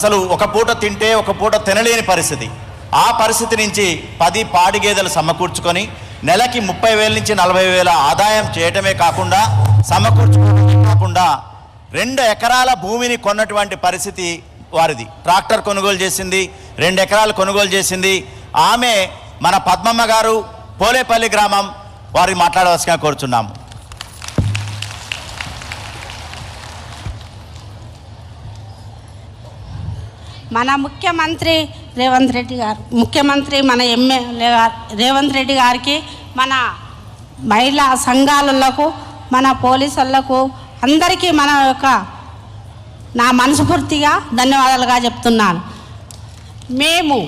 అసలు ఒక పూట తింటే ఒక పూట తినలేని పరిస్థితి. ఆ పరిస్థితి నుంచి 10 పాడి గేదెలు సమకూర్చుకొని నెలకి 30,000 నుంచి 40,000 ఆదాయం చేయటమే కాకుండా సమకూర్చుకోవడమే కాకుండా 2 ఎకరాల భూమిని కొన్నటువంటి పరిస్థితి వారిది. ట్రాక్టర్ కొనుగోలు చేసింది, 2 ఎకరాలు కొనుగోలు చేసింది. ఆమె మన పద్మమ్మ గారు, పోలేపల్లి గ్రామం వారి మాట్లాడవలసిగా కోరుచున్నాము. మన ముఖ్యమంత్రి రేవంత్ రెడ్డి గారు, మన ఎమ్మెల్యే రేవంత్ రెడ్డి గారికి, మన మహిళా సంఘాలకు, మన పోలీసులకు అందరికీ నా మనస్ఫూర్తిగా ధన్యవాదాలుగా చెప్తున్నాను. మేము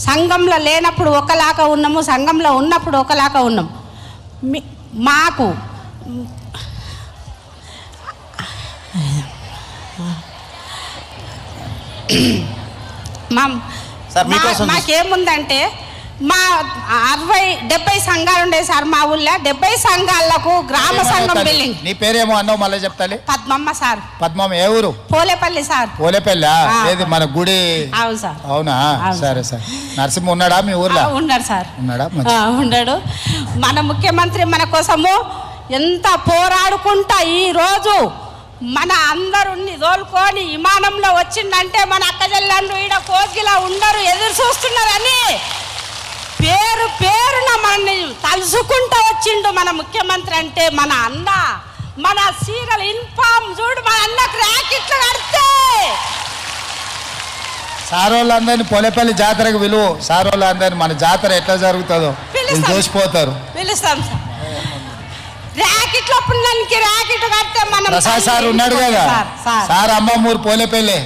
సంఘంలో లేనప్పుడు ఒకలాగా ఉన్నాము, సంఘంలో ఉన్నప్పుడు ఒకలాగా ఉన్నాము. మాకు మాకేముందంటే మా 60-70 సంఘాలు ఉండే సార్. మా ఊళ్ళో 70 సంఘాలకు గ్రామ సంఘం బిల్డింగ్. నీ పేరేమో అన్నావు, మళ్ళీ చెప్తాలి. పద్మమ్మ సార్. పద్మమ్మ ఏ ఊరు? పోలేపల్లి సార్. పోలేపల్లి ఏది మన గుడి? అవును సార్. అవునా? సరే సార్. నరసింహ ఉన్నాడా మీ ఊర్లో? ఉన్నాడు సార్. ఉన్నాడా? ఉన్నాడు. మన ముఖ్యమంత్రి మన కోసము ఎంత పోరాడుకుంటా ఈ రోజు మన అందరుని తోలుకొని విమానంలో వచ్చిందంటే మన అక్కజల్లండ్రు ఈడ కోగిలా ఉండరు, ఎదురు చూస్తున్నారని పేరున మనల్ని తలుసుకుంటూ వచ్చిండు మన ముఖ్యమంత్రి. అంటే మన అన్న, మన సీరియల్ ఇన్ఫామ్ చూడు, మన అన్నకు ర్యాకెట్లు కడితే సారోళ్ళందరినీ పోలేపల్లి జాతరకు విలువ. సారోళ్ళందరినీ మన జాతర ఎట్లా జరుగుతుందో చూసిపోతారు. పిలుస్తాం సార్. ర్యాకెట్లో పుణ్యానికి ర్యాకెట్ కడితే మనం ప్రసాద్ సార్ ఉన్నాడు కదా సార్, అమ్మమ్మూరు పోలేపల్లి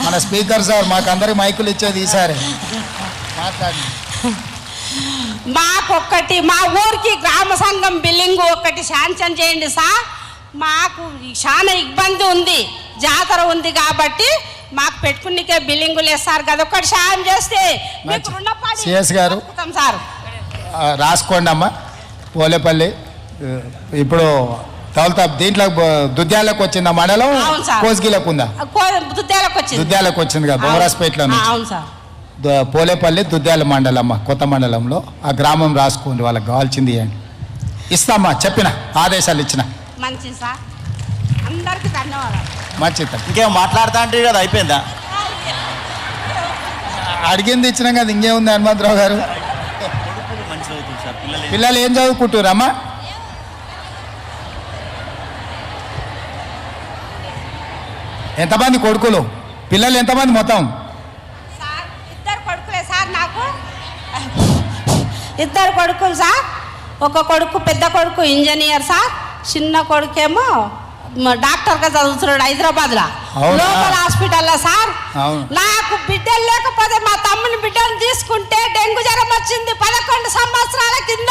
మన స్పీకర్ సార్, మాకందరికి మైకులు ఇచ్చేది ఈసారి. మాకొక్కటి మా ఊరికి గ్రామ సంఘం బిల్డింగ్ ఒకటి శాంక్షన్ చేయండి సార్. మాకు చాలా ఇబ్బంది ఉంది, జాతర ఉంది కాబట్టి మాకు పెట్టుకునికే బిల్డింగ్ లేదు సార్. కదా ఒకటి సాయం చేస్తే సిఎస్ గారు సార్ రాసుకోండి అమ్మా. పోలేపల్లి ఇప్పుడు తౌలతా దీంట్లో దుద్యాలకు వచ్చిందా మండలం? కోస్గిలకు ఉందా? దుద్యాలకు వచ్చింది కదా బొమ్మరాజ్పేటలో నుంచి. పోలేపల్లి దుద్యాల మండలం, కొత్త మండలంలో ఆ గ్రామం రాసుకోండి, వాళ్ళకి కావాల్సింది ఇవ్వండి. ఇస్తామా, చెప్పిన ఆదేశాలు ఇచ్చిన. మంచిది సార్, అందరికీ ధన్యవాదాలు. మంచిది. ఇంకేం మాట్లాడుతా అంటే కదా అయిపోయిందా? అడిగింది ఇచ్చినాం కదా, ఇంకేముంది హనుమంతరావు గారు? పిల్లలు ఏం చదువుకుంటురమ్మా? ఎంతమంది కొడుకులు, పిల్లలు ఎంతమంది మొత్తం? సార్ 2 కొడుకులే సార్. నాకు 2 కొడుకులు సార్. ఒక కొడుకు, పెద్ద కొడుకు ఇంజనీర్ సార్, చిన్న కొడుకేమో డాక్టర్గా చదువుతున్నాడు హైదరాబాద్లో లోకల్ హాస్పిటల్లో సార్. నాకు బిడ్డలు లేకపోతే మా తమ్ముని బిడ్డలు తీసుకుంటే డెంగ్యూ జ్వరం వచ్చింది 11 సంవత్సరాల కింద.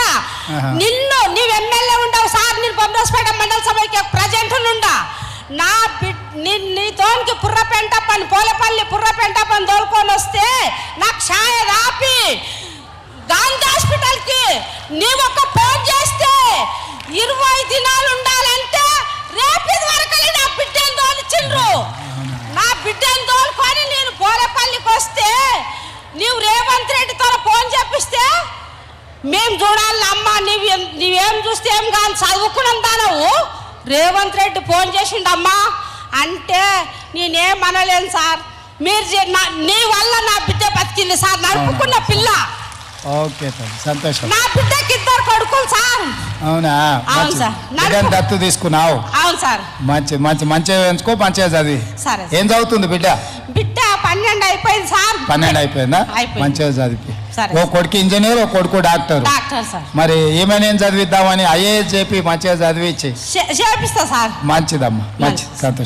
నీవు ఎమ్మెల్యే ఉండవు సార్, నేను బొమ్మరాజ్పేట మండల సభకి ప్రజెంట్ నుండా. నా నీతోనికి పుర్రపెంట పని, పోలేపల్లి పుర్రపెంట పని తోలుకొని వస్తే నాకు ఛాయ రాపి గాంధీ హాస్పిటల్కి నీవు ఒక ఫోన్ చేస్తే 20 దినాలు ఉండాలంటే రేపు వరకు నా బిడ్డను తోలిచ్చిండ్రు. నా బిడ్డను తోలుకొని నేను పోలేపల్లికి వస్తే నీవు రేవంత్ రెడ్డితో ఫోన్ చేపిస్తే మేము చూడాలి అమ్మ, నీవేం చూస్తే ఏం కానీ చదువుకున్నాం దానవు. రేవంత్ రెడ్డి ఫోన్ చేసిండమ్మా అంటే నేనేమనలేను సార్. మీరు నీ వల్ల నా బిడ్డ బతికింది సార్, నడుపుకున్న పిల్ల. ఓకే సార్, సంతోషం. నా బిడ్డకి 2 కొడుకులు సార్. అవునా? అవును సార్. దత్తు తీసుకున్నావు? అవును సార్. మంచిగా ఎంచుకో, మంచిగా చదివి. సరే. ఏం చదువుతుంది బిడ్డ? బిడ్డ 12 అయిపోయింది సార్. 12 అయిపోయిందా? మంచిగా చదివి. ఓ కొడుకు ఇంజనీర్, ఓ కొడుకు డాక్టర్. సార్. మరి ఏమైనా చదివిద్దామని IAS చెప్పి మంచిగా చదివించి చేపిస్తా సార్. మంచిదమ్మా, మంచిది, సంతోషం.